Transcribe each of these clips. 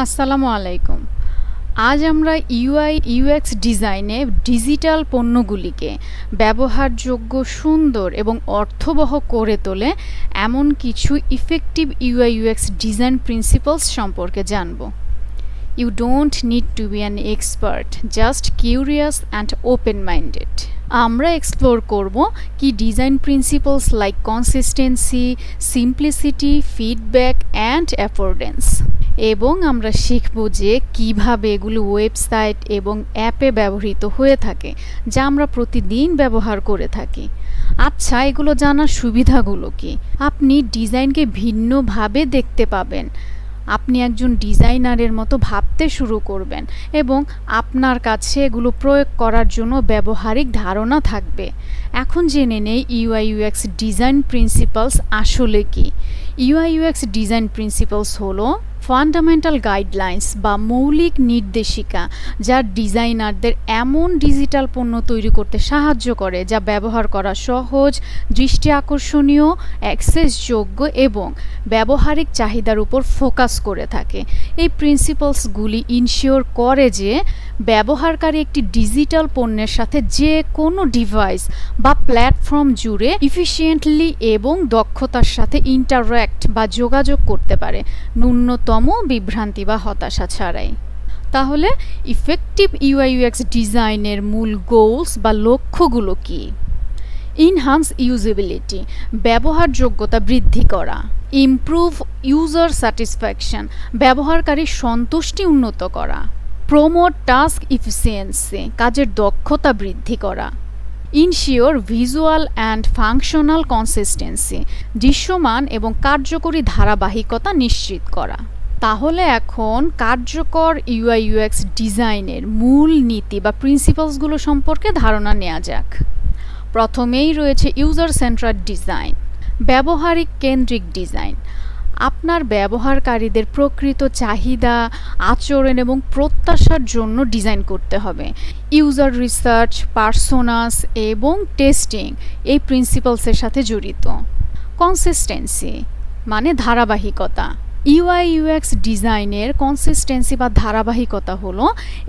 আসসালামু আলাইকুম। আজ আমরা ইউআই ইউএক্স ডিজাইনে ডিজিটাল পণ্যগুলিকে ব্যবহারযোগ্য, সুন্দর এবং অর্থবহ করে তোলে এমন কিছু effective UI UX design principles সম্পর্কে জানব। You don't need to be an expert, just curious and open-minded. আমরা এক্সপ্লোর করব কি design principles like consistency, simplicity, feedback and affordance, এবং আমরা শিখব যে কিভাবে এগুলো ওয়েবসাইট এবং অ্যাপে ব্যবহৃত হয়ে থাকে যা আমরা প্রতিদিন ব্যবহার করে থাকি। আচ্ছা, এগুলো জানার সুবিধাগুলো কি? আপনি ডিজাইনকে ভিন্নভাবে দেখতে পাবেন, আপনি একজন ডিজাইনারের মতো ভাবতে শুরু করবেন এবং আপনার কাছে এগুলো প্রয়োগ করার জন্য ব্যবহারিক ধারণা থাকবে। এখন জেনে নেই ইউআই ইউএক্স ডিজাইন প্রিন্সিপালস আসলে কি। ইউআই ইউএক্স ডিজাইন প্রিন্সিপালস হলো ফান্ডামেন্টাল গাইডলাইন্স বা মৌলিক নির্দেশিকা যা ডিজাইনারদের এমন ডিজিটাল পণ্য তৈরি করতে সাহায্য করে যা ব্যবহার করা সহজ, দৃষ্টি আকর্ষণীয়, অ্যাক্সেসযোগ্য এবং ব্যবহারিক চাহিদার উপর ফোকাস করে থাকে। এই প্রিন্সিপালসগুলি ইনশিওর করে যে ব্যবহারকারী একটি ডিজিটাল পণ্যের সাথে যে কোনো ডিভাইস বা প্ল্যাটফর্ম জুড়ে ইফিশিয়েন্টলি এবং দক্ষতার সাথে ইন্টারঅ্যাক্ট বা যোগাযোগ করতে পারে, ন্যূনতম বিভ্রান্তি বা হতাশা ছাড়াই। তাহলে ইফেক্টিভ ইউআই ইউএক্স ডিজাইনের মূল গোলস বা লক্ষ্যগুলো কি? ইনহান্স ইউজেবিলিটি, ব্যবহারযোগ্যতা বৃদ্ধি করা। ইমপ্রুভ ইউজার স্যাটিসফ্যাকশন, ব্যবহারকারীর সন্তুষ্টি উন্নত করা। প্রমোট টাস্ক ইফিসিয়েন্সি, কাজের দক্ষতা বৃদ্ধি করা। Ensure visual and functional consistency, দৃশ্যমান এবং কার্যকরী ধারাবাহিকতা নিশ্চিত করা। তাহলে এখন কার্যকর ইউআই ইউএক্স ডিজাইনের মূল নীতি বা প্রিন্সিপালসগুলো সম্পর্কে ধারণা নেওয়া যাক। প্রথমেই রয়েছে ইউজার সেন্ট্রার্ড ডিজাইন, ব্যবহারিক কেন্দ্রিক ডিজাইন। আপনার ব্যবহারকারীদের প্রকৃত চাহিদা, আচরণ এবং প্রত্যাশার জন্য ডিজাইন করতে হবে। ইউজার রিসার্চ, পার্সোনাস এবং টেস্টিং এই প্রিন্সিপালসের সাথে জড়িত। কনসিস্টেন্সি মানে ধারাবাহিকতা। ইউআই ইউএক্স ডিজাইনের কনসিস্টেন্সি বা ধারাবাহিকতা হলো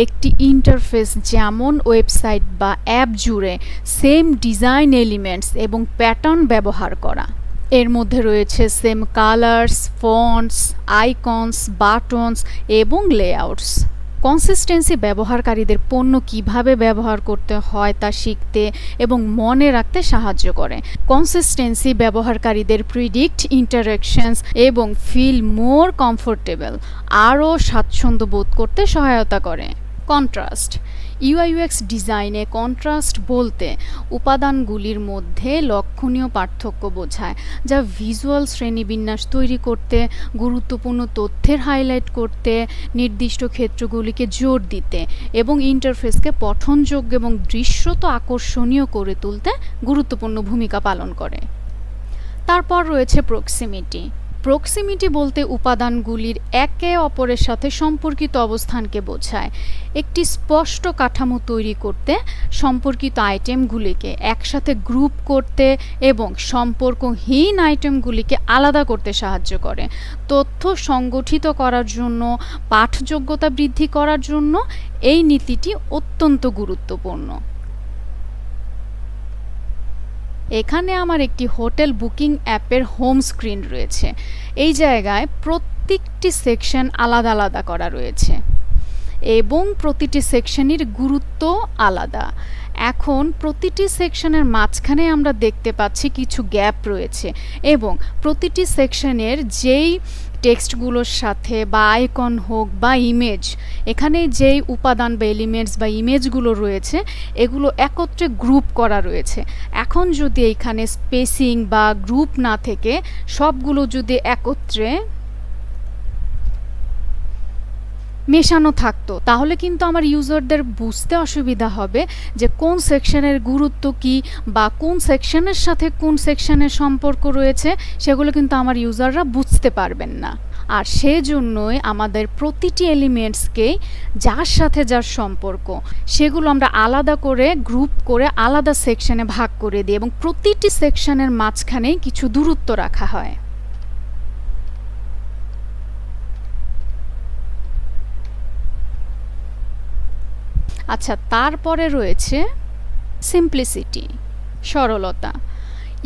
একটি ইন্টারফেস যেমন ওয়েবসাইট বা অ্যাপ জুড়ে সেম ডিজাইন এলিমেন্টস এবং প্যাটার্ন ব্যবহার করা। এর মধ্যে রয়েছে same colours, fonts, icons, buttons এবং লেআউটস। কনসিস্টেন্সি ব্যবহারকারীদের পণ্য কিভাবে ব্যবহার করতে হয় তা শিখতে এবং মনে রাখতে সাহায্য করে। কনসিস্টেন্সি ব্যবহারকারীদের প্রিডিক্ট ইন্টারাকশনস এবং ফিল মোর কমফোর্টেবল, আরও স্বাচ্ছন্দ্য বোধ করতে সহায়তা করে। কন্ট্রাস্ট, ইউআই ইউএক্স ডিজাইনে কন্ট্রাস্ট বলতে উপাদানগুলির মধ্যে লক্ষণীয় পার্থক্য বোঝায়, যা ভিজুয়াল শ্রেণীবিন্যাস তৈরি করতে, গুরুত্বপূর্ণ তথ্যের হাইলাইট করতে, নির্দিষ্ট ক্ষেত্রগুলিকে জোর দিতে এবং ইন্টারফেসকে পঠনযোগ্য এবং দৃশ্যত আকর্ষণীয় করে তুলতে গুরুত্বপূর্ণ ভূমিকা পালন করে। তারপর রয়েছে প্রক্সিমিটি। প্রক্সিমিটি বলতে উপাদানগুলির একে অপরের সাথে সম্পর্কিত অবস্থানকে বোঝায়। একটি স্পষ্ট কাঠামো তৈরি করতে সম্পর্কিত আইটেমগুলিকে একসাথে গ্রুপ করতে এবং সম্পর্কহীন আইটেমগুলিকে আলাদা করতে সাহায্য করে। তথ্য সংগঠিত করার জন্য, পাঠযোগ্যতা বৃদ্ধি করার জন্য এই নীতিটি অত্যন্ত গুরুত্বপূর্ণ। এখানে আমার একটি হোটেল বুকিং অ্যাপের হোম স্ক্রিন রয়েছে। এই জায়গায় প্রত্যেকটি সেকশন আলাদা আলাদা করা রয়েছে এবং প্রতিটি সেকশনের গুরুত্ব আলাদা। এখন প্রতিটি সেকশনের মাঝখানে আমরা দেখতে পাচ্ছি কিছু গ্যাপ রয়েছে এবং প্রতিটি সেকশনের যেই টেক্সটগুলোর সাথে বা আইকন হোক বা ইমেজ, এখানে যেই উপাদান বা এলিমেন্টস বা ইমেজগুলো রয়েছে এগুলো একত্রে গ্রুপ করা রয়েছে। এখন যদি এইখানে স্পেসিং বা গ্রুপ না থেকে সবগুলো যদি একত্রে মেশানো থাকতো তাহলে কিন্তু আমার ইউজারদের বুঝতে অসুবিধা হবে যে কোন সেকশনের গুরুত্ব কী বা কোন সেকশনের সাথে কোন সেকশনের সম্পর্ক রয়েছে, সেগুলো কিন্তু আমার ইউজাররা বুঝতে পারবেন না। আর সেজন্যই আমাদের প্রতিটি এলিমেন্টসকেই যার সাথে যার সম্পর্ক সেগুলো আমরা আলাদা করে গ্রুপ করে আলাদা সেকশনে ভাগ করে দিই এবং প্রতিটি সেকশনের মাঝখানেই কিছু দূরত্ব রাখা হয়। আচ্ছা, তারপরে রয়েছে সিম্পলিসিটি, সরলতা।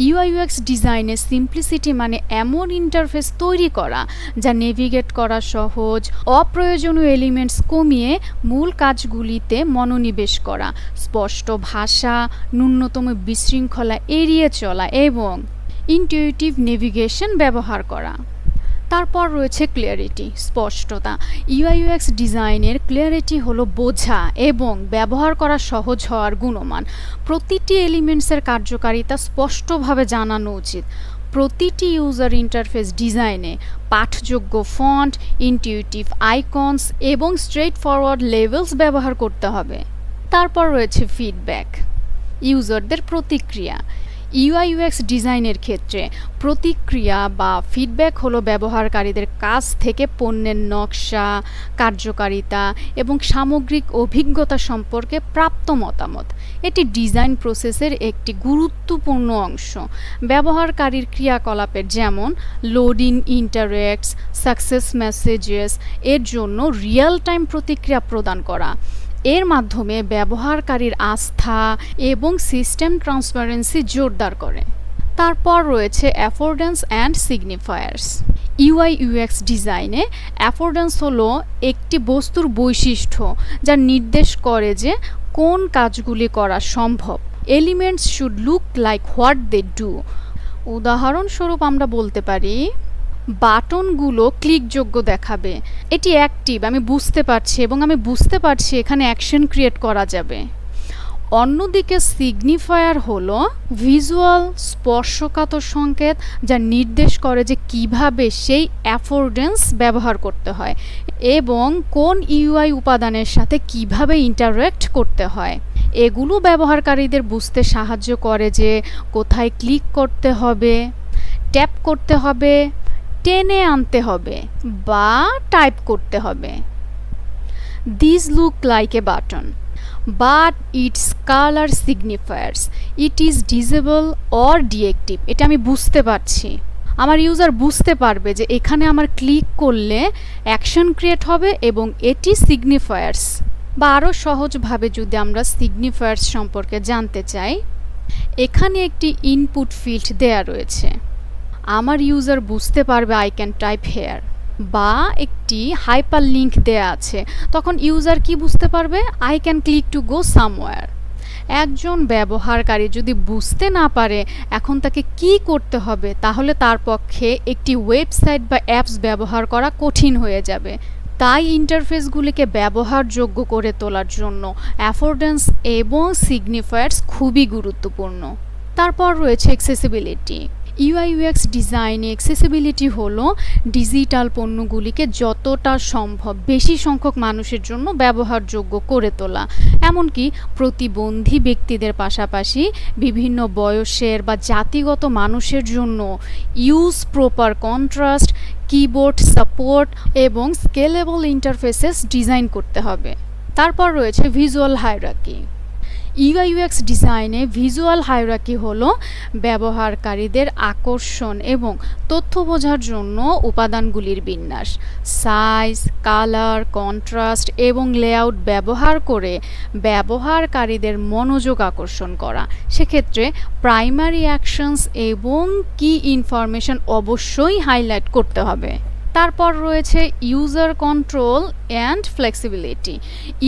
ইউআই ইউএক্স ডিজাইনে সিম্পলিসিটি মানে এমন ইন্টারফেস তৈরি করা যা নেভিগেট করা সহজ, অপ্রয়োজনীয় এলিমেন্টস কমিয়ে মূল কাজগুলিতে মনোনিবেশ করা, স্পষ্ট ভাষা, ন্যূনতম বিশৃঙ্খলা এড়িয়ে চলা এবং ইনটিউটিভ নেভিগেশন ব্যবহার করা। তারপর রয়েছে ক্লিয়ারিটি, স্পষ্টতা। ইউআই ইউএক্স ডিজাইনের ক্লিয়ারিটি হলো বোঝা এবং ব্যবহার করা সহজ হওয়ার গুণমান। প্রতিটি এলিমেন্টসের কার্যকারিতা স্পষ্টভাবে জানানো উচিত। প্রতিটি ইউজার ইন্টারফেস ডিজাইনে পাঠযোগ্য ফন্ট, ইনটিউটিভ আইকনস এবং স্ট্রেট ফরওয়ার্ড লেভেলস ব্যবহার করতে হবে। তারপর রয়েছে ফিডব্যাক, ইউজারদের প্রতিক্রিয়া। ইউআই ইউএক্স ডিজাইনের ক্ষেত্রে প্রতিক্রিয়া বা ফিডব্যাক হলো ব্যবহারকারীদের কাছ থেকে পণ্যের নকশা, কার্যকারিতা এবং সামগ্রিক অভিজ্ঞতা সম্পর্কে প্রাপ্ত মতামত। এটি ডিজাইন প্রসেসের একটি গুরুত্বপূর্ণ অংশ। ব্যবহারকারীর ক্রিয়াকলাপের যেমন লোডিং, ইন্টারেক্টস, সাকসেস মেসেজেস এর জন্য রিয়েল টাইম প্রতিক্রিয়া প্রদান করা। এর মাধ্যমে ব্যবহারকারীর আস্থা এবং সিস্টেম ট্রান্সপারেন্সি জোরদার করে। তারপর রয়েছে অ্যাফোর্ডেন্স অ্যান্ড সিগনিফায়ার্স। ইউআই ইউএক্স ডিজাইনে অ্যাফোর্ডেন্স হলো একটি বস্তুর বৈশিষ্ট্য যা নির্দেশ করে যে কোন কাজগুলি করা সম্ভব। Elements should look like what they do. উদাহরণস্বরূপ আমরা বলতে পারি বাটনগুলো ক্লিকযোগ্য দেখাবে, এটি অ্যাক্টিভ, আমি বুঝতে পারছি এবং আমি বুঝতে পারছি এখানে অ্যাকশন ক্রিয়েট করা যাবে। অন্যদিকে সিগনিফায়ার হলো ভিজুয়াল, স্পর্শকাতর সংকেত যা নির্দেশ করে যে কিভাবে সেই অ্যাফোর্ডেন্স ব্যবহার করতে হয় এবং কোন ইউআই উপাদানের সাথে কিভাবে ইন্টারঅ্যাক্ট করতে হয়। এগুলো ব্যবহারকারীদের বুঝতে সাহায্য করে যে কোথায় ক্লিক করতে হবে, ট্যাপ করতে হবে, টেনে আনতে হবে বা টাইপ করতে হবে। This look like a button but its colour signifiers it is disable or deactive. এটা আমি বুঝতে পারছি, আমার ইউজার বুঝতে পারবে যে এখানে আমার ক্লিক করলে অ্যাকশন ক্রিয়েট হবে এবং এটি সিগনিফায়ার্স। বা আরও সহজভাবে যদি আমরা সিগনিফায়ার্স সম্পর্কে জানতে চাই, এখানে একটি ইনপুট ফিল্ড দেয়া রয়েছে। আমার ইউজার বুঝতে পারবে আই ক্যান টাইপ হেয়ার, বা একটি হাইপার লিঙ্ক দেয়া আছে, তখন ইউজার কি বুঝতে পারবে? I can click to go somewhere. একজন ব্যবহারকারী যদি বুঝতে না পারে এখন তাকে কি করতে হবে, তাহলে তার পক্ষে একটি ওয়েবসাইট বা অ্যাপস ব্যবহার করা কঠিন হয়ে যাবে। তাই ইন্টারফেসগুলিকে ব্যবহারযোগ্য করে তোলার জন্য অ্যাফোর্ডেন্স এবং সিগনিফায়ার্স খুবই গুরুত্বপূর্ণ। তারপর রয়েছে অ্যাক্সেসিবিলিটি। ইউআই ইউএক্স ডিজাইনে অ্যাক্সেসিবিলিটি হলো ডিজিটাল পণ্যগুলিকে যতটা সম্ভব বেশি সংখ্যক মানুষের জন্য ব্যবহারযোগ্য করে তোলা, এমনকি প্রতিবন্ধী ব্যক্তিদের পাশাপাশি বিভিন্ন বয়সের বা জাতিগত মানুষের জন্য use proper contrast, keyboard support এবং স্কেলেবল ইন্টারফেসেস ডিজাইন করতে হবে। তারপর রয়েছে ভিজুয়াল হায়ারার্কি। ইউআই ইউএক্স ডিজাইনে ভিজুয়াল হায়ারার্কি হলো ব্যবহারকারীদের আকর্ষণ এবং তথ্য বোঝার জন্য উপাদানগুলির বিন্যাস, সাইজ, কালার, কন্ট্রাস্ট এবং লেআউট ব্যবহার করে ব্যবহারকারীদের মনোযোগ আকর্ষণ করা। সেক্ষেত্রে প্রাইমারি অ্যাকশনস এবং কি ইনফরমেশন অবশ্যই হাইলাইট করতে হবে। তারপর রয়েছে user control and flexibility.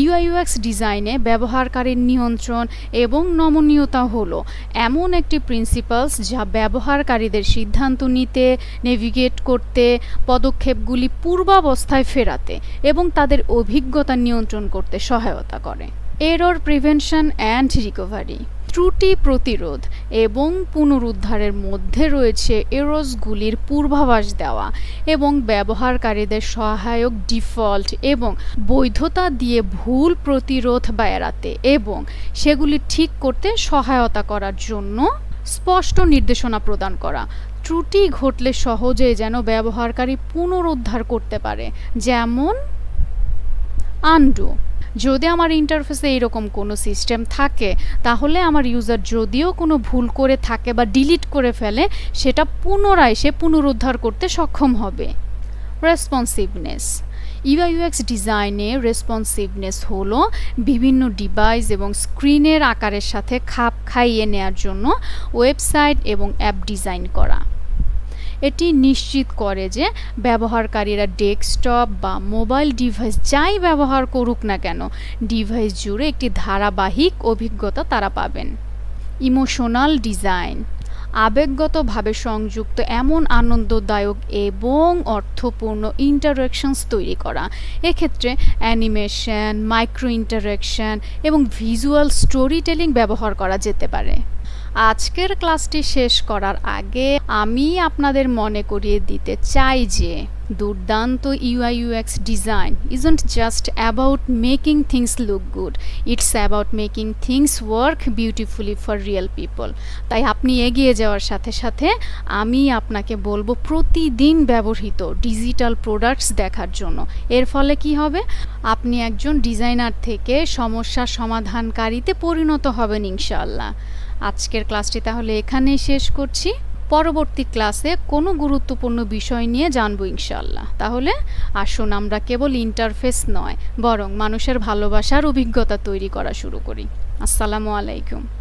UI UX ডিজাইনে ব্যবহারকারীর নিয়ন্ত্রণ এবং নমনীয়তা হলো এমন একটি প্রিন্সিপালস যা ব্যবহারকারীদের সিদ্ধান্ত নিতে, নেভিগেট করতে, পদক্ষেপগুলি পূর্বাবস্থায় ফেরাতে এবং তাদের অভিজ্ঞতা নিয়ন্ত্রণ করতে সহায়তা করে। Error prevention and recovery. ত্রুটি প্রতিরোধ এবং পুনরুদ্ধারের মধ্যে রয়েছে এরর্সগুলির পূর্বাভাস দেওয়া এবং ব্যবহারকারীদের সহায়ক ডিফল্ট এবং বৈধতা দিয়ে ভুল প্রতিরোধ বা এড়াতে এবং সেগুলি ঠিক করতে সহায়তা করার জন্য স্পষ্ট নির্দেশনা প্রদান করা। ত্রুটি ঘটলে সহজেই যেন ব্যবহারকারী পুনরুদ্ধার করতে পারে, যেমন আনডু। যদি আমার ইন্টারফেসে এরকম কোনো সিস্টেম থাকে তাহলে আমার ইউজার যদিও কোনো ভুল করে থাকে বা ডিলিট করে ফেলে সেটা পুনরায় সে পুনরুদ্ধার করতে সক্ষম হবে। রেসপন্সিভনেস। ইউআই ইউএক্স ডিজাইনে রেসপন্সিভনেস হলো বিভিন্ন ডিভাইস এবং স্ক্রিনের আকারের সাথে খাপ খাইয়ে নেয়ার জন্য ওয়েবসাইট এবং অ্যাপ ডিজাইন করা। এটি নিশ্চিত করে যে ব্যবহারকারীরা ডেস্কটপ বা মোবাইল ডিভাইস যাই ব্যবহার করুক না কেন, ডিভাইস জুড়ে একটি ধারাবাহিক অভিজ্ঞতা তারা পাবেন। ইমোশনাল ডিজাইন, আবেগগতভাবে সংযুক্ত এমন আনন্দদায়ক এবং অর্থপূর্ণ ইন্টারাকশনস তৈরি করা। এক্ষেত্রে অ্যানিমেশন, মাইক্রো ইন্টারাকশন এবং ভিজুয়াল স্টোরি টেলিং ব্যবহার করা যেতে পারে। আজকের ক্লাসটি শেষ করার আগে আমি আপনাদের মনে করিয়ে দিতে চাই যে দুর্দান্ত UI UX design isn't just about making things look good, it's about making things work beautifully for real people. তাই আপনি এগিয়ে যাওয়ার সাথে সাথে আমি আপনাকে বলবো প্রতিদিন ব্যবহৃত ডিজিটাল প্রোডাক্টস দেখার জন্য। এর ফলে কি হবে, আপনি একজন ডিজাইনার থেকে সমস্যা সমাধানকারীতে পরিণত হবেন ইনশাআল্লাহ। আজকের ক্লাসটি তাহলে এখানেই শেষ করছি। পরবর্তী ক্লাসে কোনো গুরুত্বপূর্ণ বিষয় নিয়ে জানবো ইনশাআল্লাহ। তাহলে আসুন আমরা কেবল ইন্টারফেস নয়, বরং মানুষের ভালোবাসার অভিজ্ঞতা তৈরি করা শুরু করি। আসসালামু আলাইকুম।